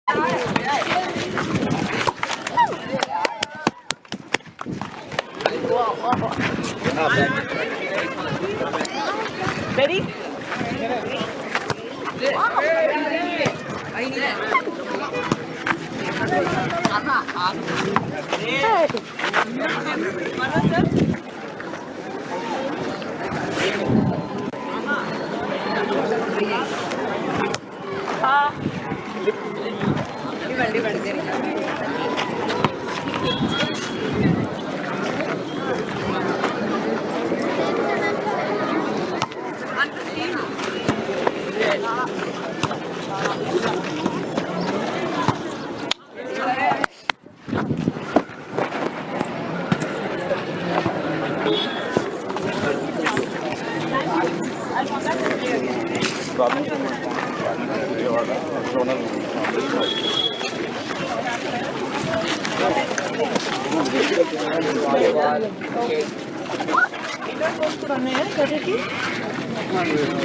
Ready?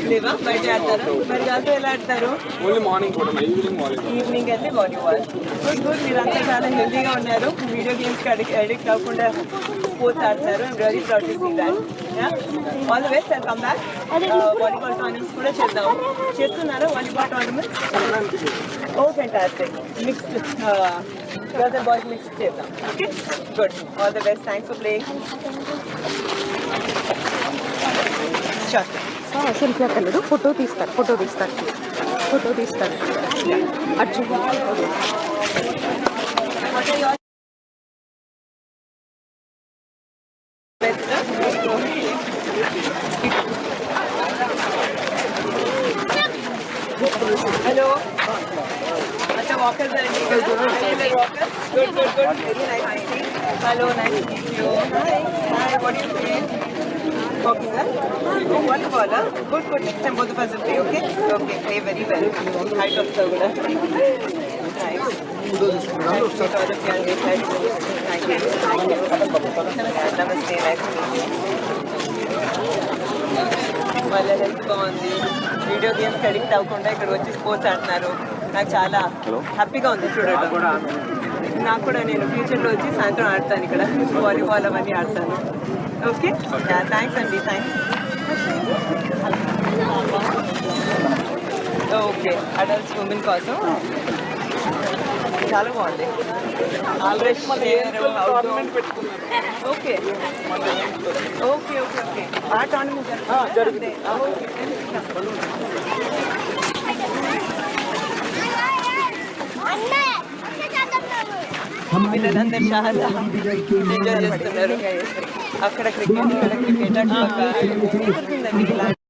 లేవా బయట ఆడతారు మరి కాదు ఎలా ఆడతారు ఈవినింగ్ అయితే వాలీబాల్ గుడ్ గుడ్ మీరంతా చాలా హెల్తీగా ఉన్నారు వీడియో గేమ్స్కి అడిక్ట్ అవ్వకుండా స్పోర్ట్స్ ఆడతారు I'm really proud to see that all the best I'll come back volleyball tournaments కూడా చేస్తున్నారా volleyball tournaments oh fantastic mixed girls and boys mix చేద్దాం okay good all the best thanks for playing selfie అక్కర్లేదు photo తీస్తారు Arjun hello अच्छा walkers are illegal. Walkers? Good. Very nice to see. Hello, nice to meet you. Hi, what do you feel? Okay, sir. Oh, volleyball, huh? Good. Next time both of us will play, okay? Okay, play very well. Height of the good. Nice. Thank you. Namaste, nice to meet you. వాళ్ళ health బాగుంది video గేమ్స్కి addict అవ్వకుండా ఇక్కడికి వచ్చి sports ఆడుతున్నారు నాకు చాలా హ్యాపీగా ఉంది చూడటం నాకు కూడా నేను ఫ్యూచర్లో వచ్చి సాయంత్రం ఆడతాను ఇక్కడ వాలీబాల్ అవన్నీ ఆడతాను ఓకే థ్యాంక్స్ అండి థ్యాంక్స్ ఓకే అడల్ట్స్ ఉమెన్ కోసం చాలా బాగుంది ఆల్రెడీ ఓకే ఆ టోర్నమెంట్ జరుగుతుంది పిల్లలందరూ చాలా ఎంజాయ్ చేస్తున్నారు అక్కడ క్రికెట్ ఇక్కడ క్రికెట్ అటు